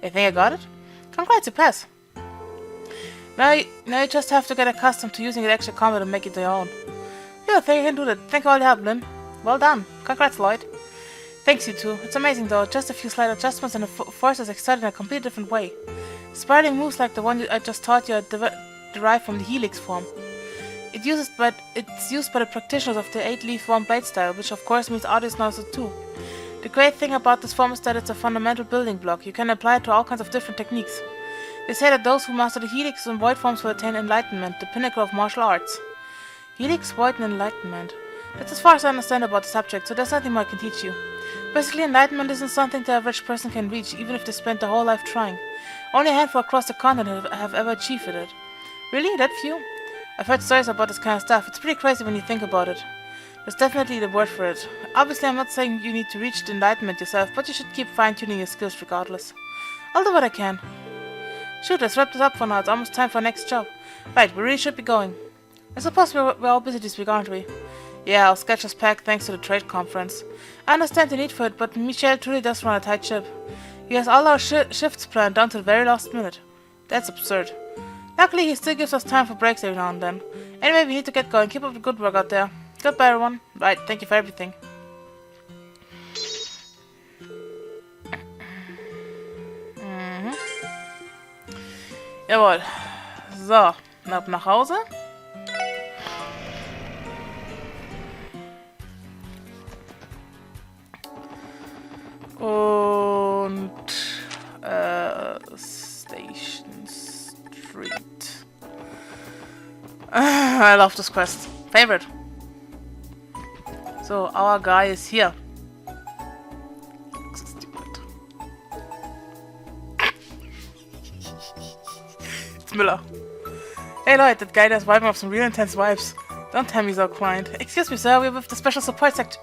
You think I got it? Congrats, you pass. Now you just have to get accustomed to using the extra combat and make it your own. Yeah, think you can do that. Thank you all your help, Lynn. Well done. Congrats, Lloyd. Thanks, you two. It's amazing, though. Just a few slight adjustments and the force is exerted in a completely different way. Spiraling moves like the one I just taught you are derived from the Helix form. It's used by the practitioners of the 8-leaf one blade style, which of course means artists know it too. The great thing about this form is that it's a fundamental building block. You can apply it to all kinds of different techniques. They say that those who master the Helix and Void forms will attain enlightenment, the pinnacle of martial arts. Helix, Void, and enlightenment. That's as far as I understand about the subject, so there's nothing more I can teach you. Basically, enlightenment isn't something the average person can reach, even if they spent their whole life trying. Only a handful across the continent have ever achieved it. Really? That few? I've heard stories about this kind of stuff. It's pretty crazy when you think about it. There's definitely the word for it. Obviously, I'm not saying you need to reach the enlightenment yourself, but you should keep fine-tuning your skills regardless. I'll do what I can. Shoot, let's wrap this up for now. It's almost time for our next job. Right, we really should be going. I suppose we're all busy this week, aren't we? Yeah, our schedule's packed thanks to the trade conference. I understand the need for it, but Michel truly does run a tight ship. He has all our shifts planned down to the very last minute. That's absurd. Luckily, he still gives us time for breaks every now and then. Anyway, we need to get going. Keep up the good work out there. Goodbye, everyone. Right, thank you for everything. Jawohl. So, ab nach Hause. Und Station Street. I love this quest. Favorite. So, our guy is here. So stupid. It's Miller. Hey Lloyd, that guy does wiping off some real intense vibes. Don't tell me so quiet. Excuse me, sir, we're with the special support section.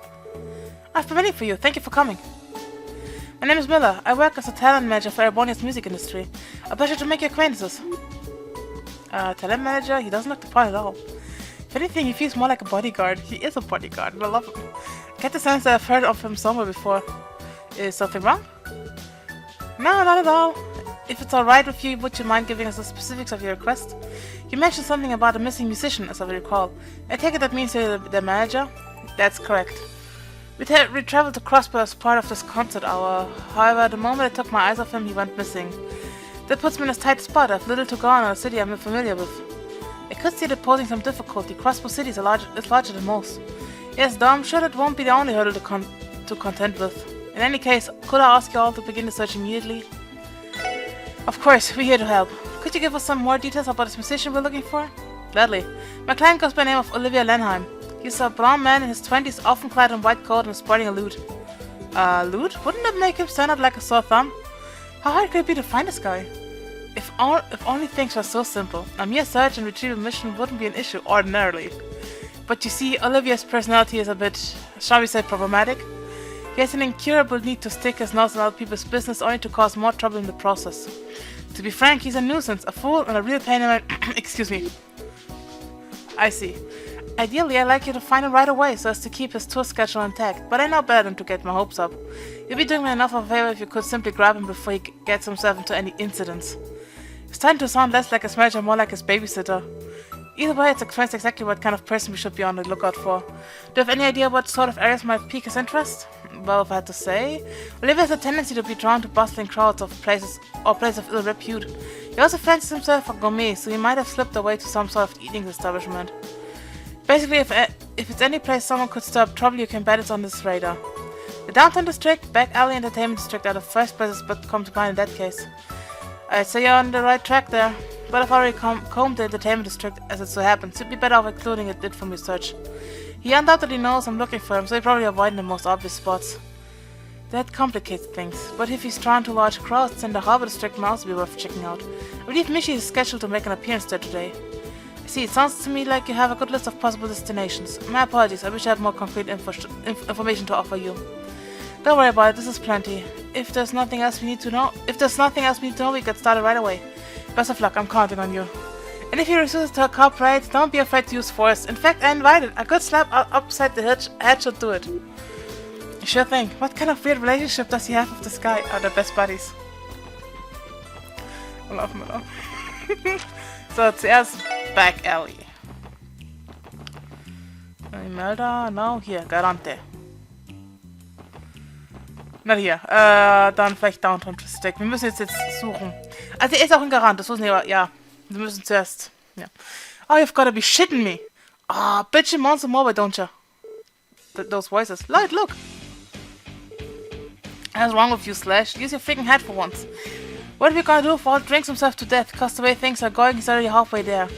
I've been waiting for you. Thank you for coming. My name is Miller. I work as a talent manager for Arbonia's music industry. A pleasure to make your acquaintances. Talent manager? He doesn't look the part at all. If anything, he feels more like a bodyguard. He is a bodyguard, and I love him. I get the sense that I've heard of him somewhere before. Is something wrong? No, not at all. If it's alright with you, would you mind giving us the specifics of your request? You mentioned something about a missing musician, as I recall. I take it that means you're the manager? That's correct. We traveled to Crossbow as part of this concert hour. However, the moment I took my eyes off him, he went missing. That puts me in a tight spot. I've little to go on in a city I'm not familiar with. I could see that posing some difficulty. Crossbow City is larger than most. Yes, though I'm sure that won't be the only hurdle to contend with. In any case, could I ask you all to begin the search immediately? Of course, we're here to help. Could you give us some more details about this musician we're looking for? Gladly. My client goes by the name of Olivia Lenheim. He's a blond man in his 20s, often clad in white coat and sporting a lute. Lute? Wouldn't that make him stand out like a sore thumb? How hard could it be to find this guy? If only things were so simple. A mere search and retrieval mission wouldn't be an issue ordinarily. But you see, Olivia's personality is a bit, shall we say, problematic. He has an incurable need to stick his nose in other people's business only to cause more trouble in the process. To be frank, he's a nuisance, a fool, and a real pain in my... Excuse me. I see. Ideally, I'd like you to find him right away so as to keep his tour schedule intact, but I know better than to get my hopes up. You'd be doing me enough of a favor if you could simply grab him before he gets himself into any incidents. He's starting to sound less like his manager, more like his babysitter. Either way, it explains exactly what kind of person we should be on the lookout for. Do you have any idea what sort of areas might pique his interest? Well, if I had to say, Olivia has a tendency to be drawn to bustling crowds of places of ill repute. He also fancies himself a gourmet, so he might have slipped away to some sort of eating establishment. Basically, if it's any place someone could stir up trouble, you can bet it's on this radar. The downtown district, back alley, entertainment district are the first places but come to mind in that case. I'd say you're on the right track there, but I've already combed the entertainment district as it so happens. You'd be better off including it from your search. He undoubtedly knows I'm looking for him, so he's probably avoiding the most obvious spots. That complicates things, but if he's drawn to large crowds, then the harbor district might also be worth checking out. I believe Michi is scheduled to make an appearance there today. See, it sounds to me like you have a good list of possible destinations. My apologies, I wish I had more concrete information to offer you. Don't worry about it, this is plenty. If there's nothing else we need to know, we get started right away. Best of luck, I'm counting on you. And if he refuses to cooperate, don't be afraid to use force. In fact, I invited. A good slap upside the head should do it. Sure thing. What kind of weird relationship does he have with this guy? Are they best buddies? laufen wir da. So, zuerst Back Alley. Melder, no, hier, Garante. Na hier, dann vielleicht Downtown Stack. Wir müssen jetzt suchen. Also er ist auch in Garant, das wissen wir, ja. Wir müssen zuerst, ja. Oh, you've gotta be shitting me. Oh, bitch, you want some more, don't you? Those voices. Lloyd, look. What's wrong with you, Slash? Use your freaking head for once. What are we gonna do if Walt drinks himself to death? Cause the way things are going, he's already halfway there.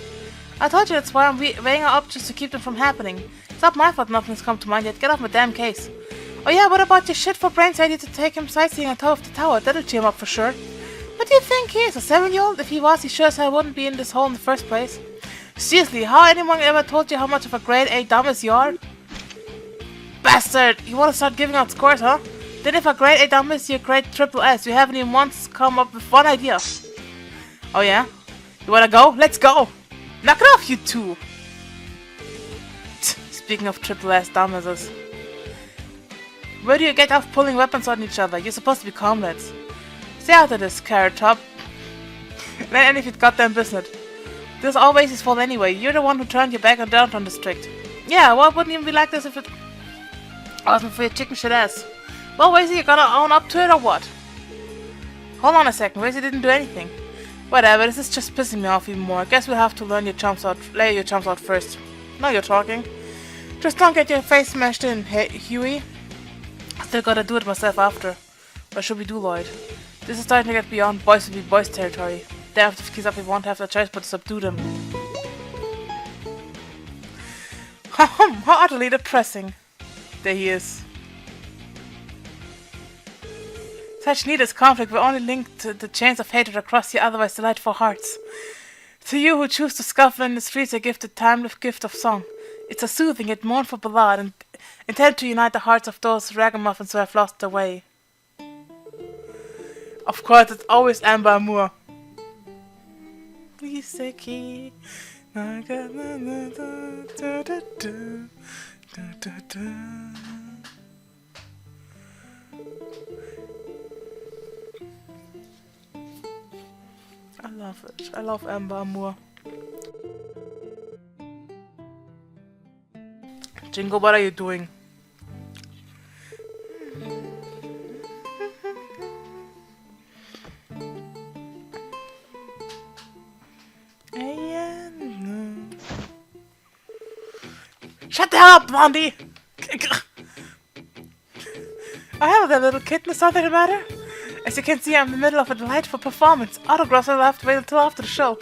I told you that's why I'm weighing our options to keep them from happening. It's not my fault nothing's come to mind yet. Get off my damn case. Oh yeah, what about your shit for brains idea to take him sightseeing on top of the tower? That'll cheer him up for sure. What do you think he is, a 7-year-old? If he was, he sure as hell wouldn't be in this hole in the first place. Seriously, how anyone ever told you how much of a grade A dumbass you are? Bastard! You wanna start giving out scores, huh? Then if a grade A dumbass, you're grade triple S. You haven't even once come up with one idea. Oh yeah? You wanna go? Let's go! Knock it off, you two! Speaking of triple S dumbasses. Where do you get off pulling weapons on each other? You're supposed to be comrades. Stay out of this, Carrot Top. Let any of it goddamn business. This is always his fault anyway. You're the one who turned your back on Downtown District. Yeah, well, it wouldn't even be like this if it wasn't for your chicken shit ass. Well, Wazy, you gonna own up to it or what? Hold on a second, Wazy didn't do anything. Whatever, this is just pissing me off even more. Guess we'll have to lay your chumps out first. Now you're talking. Just don't get your face smashed in, Huey. Still gotta do it myself after. What should we do, Lloyd? This is starting to get beyond boys to be boys territory. They have to keep up, we won't have the choice but to subdue them. How utterly depressing. There he is. Such needless conflict will only link to the chains of hatred across your otherwise delightful hearts. To you who choose to scuffle in the streets, I give the timeless gift of song. It's a soothing yet mournful ballad and intended to unite the hearts of those ragamuffins who have lost their way. Of course, it's always Amber Moore. I love it. I love Amber Moore. Jingo, what are you doing? Shut the hell up, Blondie! I have that little kitten. Is something the matter? As you can see, I'm in the middle of a delightful performance. Autographs will have to wait until after the show.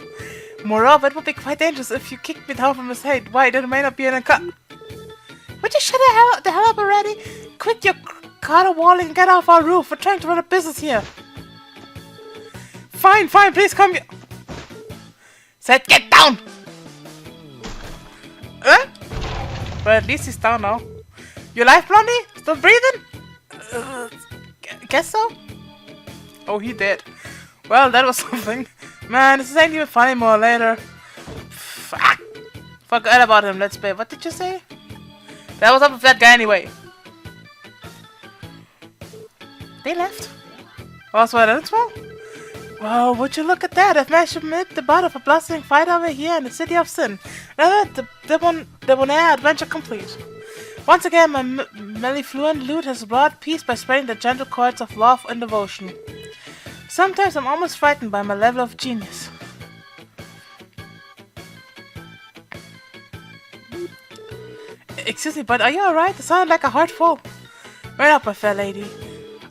Moreover, it would be quite dangerous if you kicked me down from his head. Why, there may not be an Would you shut the hell up already? Quit your caterwauling and get off our roof. We're trying to run a business here. Fine, please come here. Said get down! Well, at least he's down now. You alive, Blondie? Still breathing? Guess so? Oh, he did. Well, that was something. Man, this ain't even funny more later. Fuck. Forget about him, let's play. What did you say? That was up with that guy anyway. They left. Also, that's well. Well, would you look at that? I've managed to admit the butt of a blustering fight over here in the City of Sin. Now the Debonair adventure complete. Once again, my mellifluent lute has brought peace by spreading the gentle chords of love and devotion. Sometimes I'm almost frightened by my level of genius. Excuse me, but are you alright? It sounded like a hard fall. Right up, my fair lady.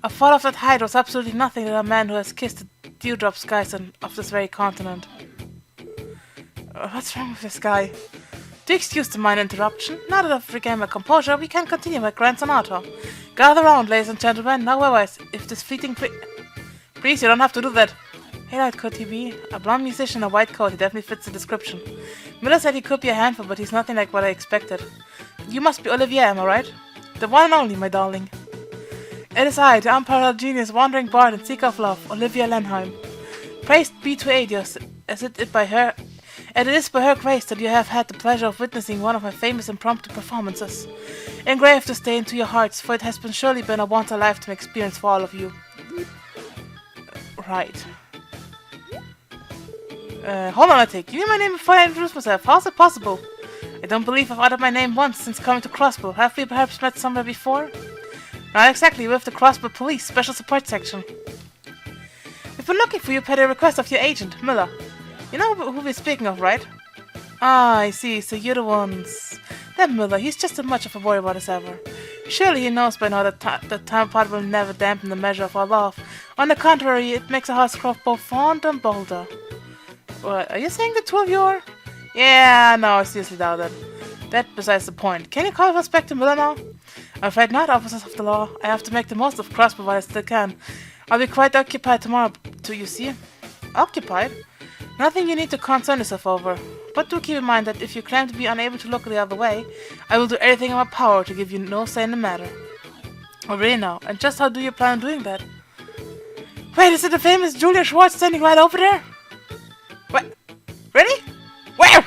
A fall of that height was absolutely nothing to a man who has kissed the dewdrop skies of this very continent. What's wrong with this guy? Do excuse the minor interruption. Now that I've regained my composure, we can continue my grand sonata. Gather round, ladies and gentlemen. Now otherwise, if this fleeting Please, you don't have to do that. Hey, Lloyd, could he be? A blonde musician in a white coat, he definitely fits the description. Miller said he could be a handful, but he's nothing like what I expected. You must be Olivier, am I right? The one and only, my darling. It is I, the unparalleled genius, wandering bard and seeker of love, Olivia Lenheim. Praised be to Adios, as it is by her grace that you have had the pleasure of witnessing one of my famous impromptu performances. Engrave this day into your hearts, for it has surely been a once-a-lifetime experience for all of you. Right. Hold on a tick. Give me my name before I introduce myself. How's it possible? I don't believe I've uttered my name once since coming to Crossbow. Have we perhaps met somewhere before? Not exactly. We're with the Crossbow Police Special Support Section. We've been looking for you per the request of your agent, Miller. You know who we're speaking of, right? Ah, I see. So you're the ones. That Miller, he's just as much of a worrywart as ever. Surely he knows by now that time apart will never dampen the measure of our love. On the contrary, it makes our hearts grow both fond and bolder. What, are you saying the two of you are? Yeah, no, I seriously doubt it. That besides the point. Can you call us back to Miller now? I'm afraid not, officers of the law. I have to make the most of Crossbow while I still can. I'll be quite occupied tomorrow, too, you see. Occupied? Nothing you need to concern yourself over. But do keep in mind that if you claim to be unable to look the other way, I will do everything in my power to give you no say in the matter. Oh, really now? And just how do you plan on doing that? Wait, is it the famous Julia Schwartz standing right over there? What? Really? Where?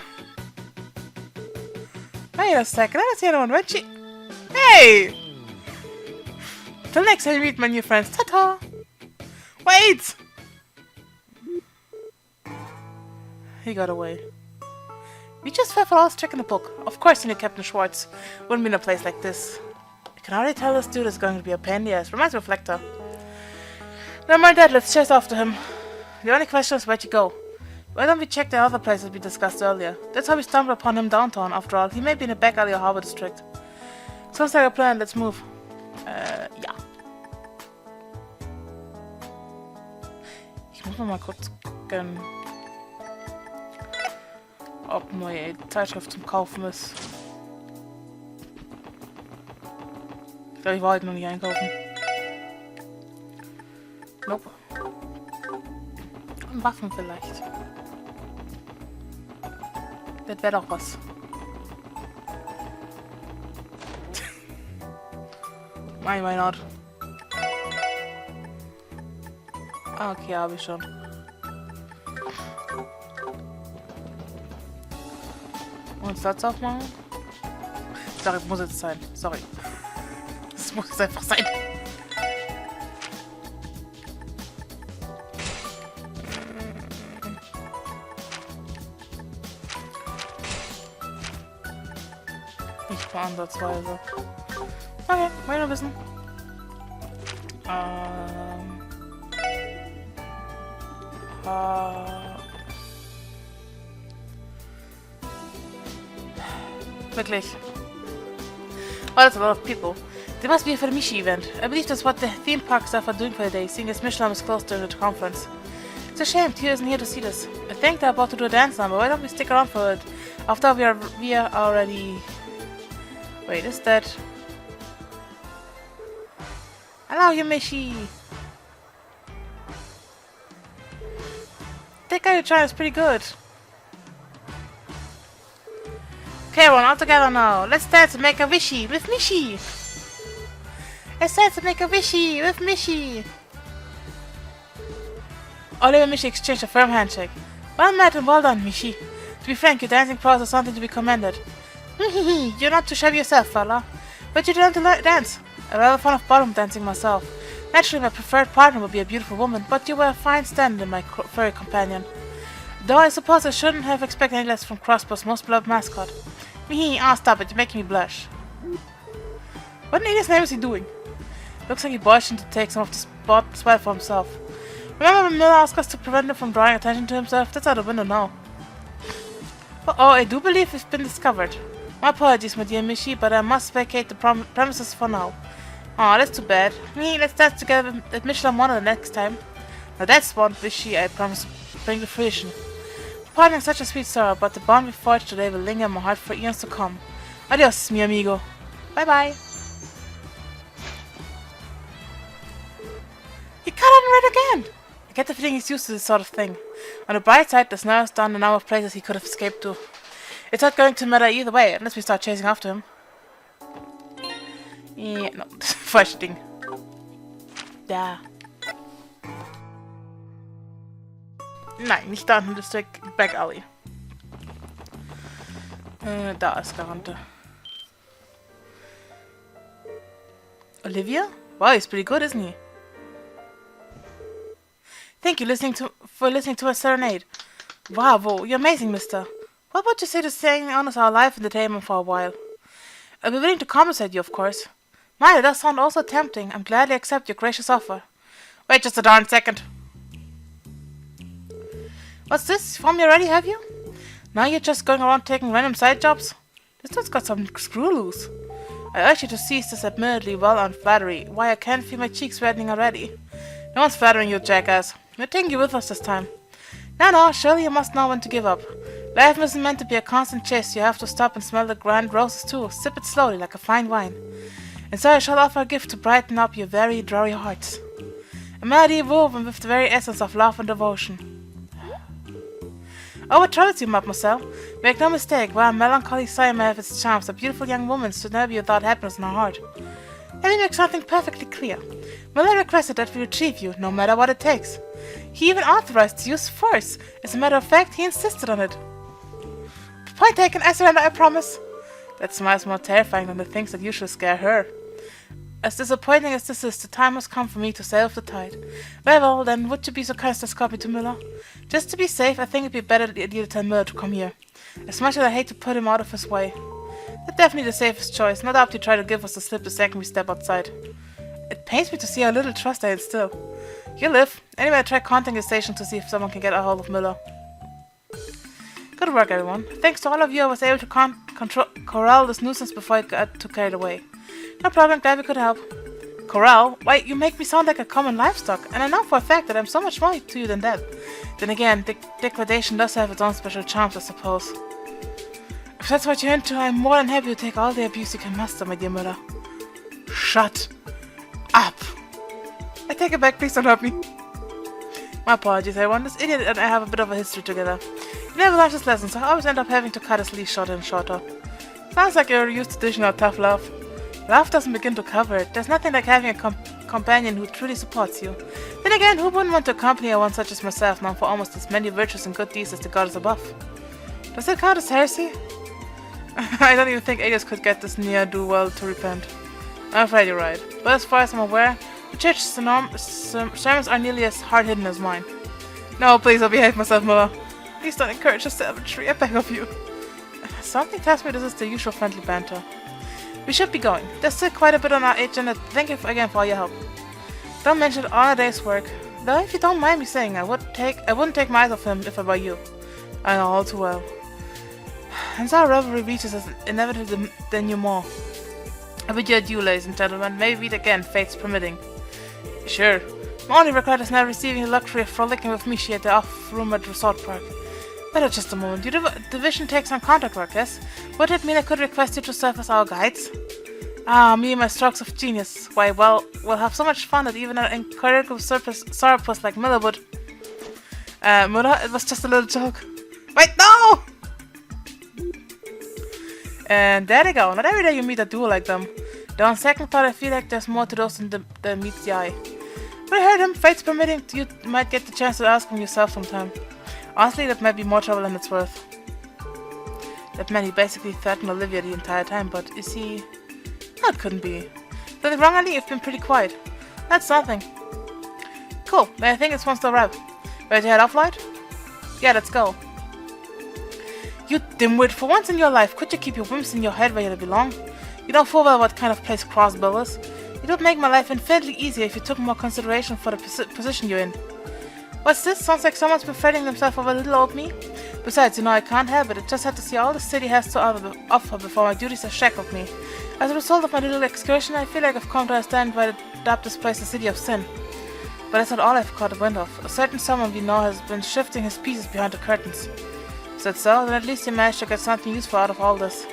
Wait a second, I don't see anyone. Where'd she... Hey! Till next time you meet my new friends. Ta-ta! Wait! He got away. We just fell for all trick in the book. Of course you knew Captain Schwartz wouldn't be in a place like this. I can already tell this dude is going to be a pain in the ass. Reminds me of Lecter. Never mind that, let's chase after him. The only question is where'd you go? Why don't we check the other places we discussed earlier? That's how we stumbled upon him downtown, after all. He may be in the back alley or harbor district. Sounds like a plan, let's move. Ja. Ich muss noch mal kurz gucken, ob neue Zeitschrift zum Kaufen ist. Ich glaube, ich war heute noch nicht einkaufen. Nope. Und Waffen vielleicht. Das wäre doch was. Why not? Okay, habe ich schon. Und das aufmachen? Sorry, muss jetzt sein. Sorry. Das muss jetzt einfach sein. Nicht mal ansatzweise. Okay, wollen wir wissen. Wirklich. Oh, that's a lot of people. They must be for the Mishi event. I believe that's what the theme park staff are doing for the day, seeing as Michelin is closed during the conference. It's a shame Tio isn't here to see this. I think they're about to do a dance number. Why don't we stick around for it? After we are already... Wait, is that... Hello, Yumishi! That guy you're trying is pretty good. Okay, everyone, all together now. Let's dance and make a wishy with Mishi! Let's dance and make a wishy with Mishi! Oliver and Mishi exchanged a firm handshake. Well met and well done, Mishi. To be frank, your dancing prowess is something to be commended. You're not too shabby yourself, fella. But you learn to dance. I'm rather fond of ballroom dancing myself. Naturally, my preferred partner would be a beautiful woman, but you were a fine stand-in, my furry companion. Though I suppose I shouldn't have expected any less from Crossbow's most beloved mascot. Ah, stop it, you're making me blush. What in idiot's name is he doing? Looks like he barged in to take some of the spot for himself. Remember when Miller asked us to prevent him from drawing attention to himself? That's out the window now. Oh, I do believe we've been discovered. My apologies, my dear Mishi, but I must vacate the premises for now. Aw, that's too bad. Let's dance together at Michelin One the next time. Now that's one Mishi I promise to bring to fruition. Pardon such a sweet sorrow, but the bond we forged today will linger in my heart for eons to come. Adios, mi amigo. Bye bye. He cut on red again! I get the feeling he's used to this sort of thing. On the bright side, there's now down the number of places he could have escaped to. It's not going to matter either way, unless we start chasing after him. Yeah, no, falsches Ding. Da. Nein, nicht da unten, das ist Back Alley. Da ist Garante. Olivia? Wow, he's pretty good, isn't he? Thank you for listening to a serenade. Bravo, you're amazing, mister. What would you say to staying on as our life entertainment for a while? I'll be willing to compensate you, of course. My, that does sound also tempting. I'm gladly accept your gracious offer. Wait just a darn second. What's this? You found me already, have you? Now you're just going around taking random side jobs? This dude's got some screw loose. I urge you to cease this admittedly well-earned flattery. Why, I can't feel my cheeks reddening already. No one's flattering you, jackass. We're taking you with us this time. No, surely you must know when to give up. Life isn't meant to be a constant chase. You have to stop and smell the grand roses too. Sip it slowly, like a fine wine. And so I shall offer a gift to brighten up your very dreary hearts. A melody woven with the very essence of love and devotion. Oh, what troubles you, mademoiselle? Make no mistake, while a melancholy sigh may have its charms, a beautiful young woman should never be without happiness in her heart. Let me make something perfectly clear. Miller requested that we retrieve you, no matter what it takes. He even authorized the use of force. As a matter of fact, he insisted on it. Point taken, I surrender, I promise. That smile is more terrifying than the things that usually scare her. As disappointing as this is, the time has come for me to sail with the tide. Well, then, would you be so kind as to escort me to Miller? Just to be safe, I think it'd be better that you tell Miller to come here. As much as I hate to put him out of his way. That's definitely the safest choice. No doubt you try to give us the slip the second we step outside. It pains me to see how little trust I instill. You live. Anyway, I try contacting the station to see if someone can get a hold of Miller. Good work, everyone. Thanks to all of you, I was able to corral this nuisance before I got too carried away. No problem, glad we could help. Corral? Why, you make me sound like a common livestock, and I know for a fact that I'm so much more to you than that. Then again, degradation does have its own special charms, I suppose. If that's what you're into, I'm more than happy to take all the abuse you can muster, my dear Miller. Shut up! I take it back, please don't hurt me. My apologies, everyone. This idiot and I have a bit of a history together. He never learns his lessons, so I always end up having to cut his leash shorter and shorter. Sounds like you're used to dishing out tough love. Love doesn't begin to cover it. There's nothing like having a companion who truly supports you. Then again, who wouldn't want to accompany one such as myself, known for almost as many virtues and good deeds as the goddess above? Does that count as heresy? I don't even think Aegis could get this ne'er-do-well to repent. I'm afraid you're right. But as far as I'm aware, the church's sermons are nearly as hard-hidden as mine. No, please, I'll behave myself, Miller. Please don't encourage the savagery, I beg of you. Something tells me this is the usual friendly banter. We should be going. There's still quite a bit on our agenda. Thank you again for all your help. Don't mention all a day's work. Though if you don't mind me saying, I wouldn't take my eyes off him if I were you. I know all too well. And so our revelry reaches us inevitably denouement. I bid you adieu, ladies and gentlemen. Maybe meet again, fates permitting. Sure. My only regret is now receiving the luxury of frolicking with Mishi at the oft-rumored resort park. Wait just a moment. Your division takes on contract work, yes? Would it mean I could request you to serve as our guides? Ah, me and my strokes of genius. Why, well, we'll have so much fun that even an incorrigible sourpuss like Miller would... Miller, it was just a little joke. Wait, no! And there they go. Not every day you meet a duo like them. Though on second thought, I feel like there's more to those than meets the eye. But I heard him, fates permitting, you might get the chance to ask him yourself sometime. Honestly, that might be more trouble than it's worth. That man, he basically threatened Olivia the entire time, but is he... No, it couldn't be. Something wrong, Ali? You've been pretty quiet. That's nothing. Cool, then I think it's one still wrap. Ready to head off, Lloyd? Yeah, let's go. You dimwit, for once in your life, could you keep your whims in your head where they belong? You know full well what kind of place Crossbill is. It would make my life infinitely easier if you took more consideration for the position you're in. What's this? Sounds like someone's been fretting themselves over little old me. Besides, you know I can't help it. I just had to see all the city has to offer before my duties have shackled me. As a result of my little excursion, I feel like I've come to understand why they dubbed this place the City of Sin. But that's not all I've caught wind of. A certain someone we know has been shifting his pieces behind the curtains. Is that so? Then at least you managed to get something useful out of all this.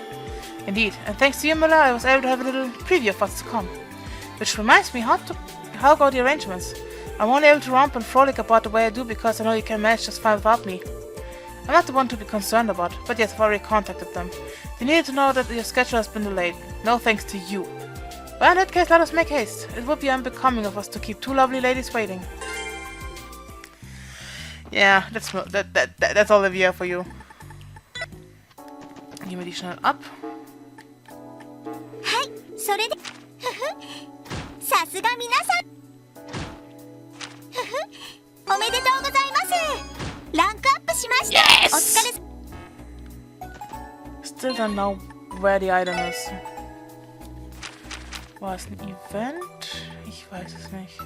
Indeed, and thanks to you, Miller, I was able to have a little preview of what's to come. Which reminds me, how go the arrangements? I'm only able to romp and frolic about the way I do because I know you can manage just fine without me. I'm not the one to be concerned about, but yes, I've already contacted them. They needed to know that your schedule has been delayed. No thanks to you. Well, in that case, let us make haste. It would be unbecoming of us to keep two lovely ladies waiting. Yeah, that's Olivia for you. Give me the channel up. Hi, それでさすが皆さんおめでとうございます。ランクアップしました。お疲 Yes! れ。 Still don't know where the item is. War es ein Event? Ich weiß es nicht.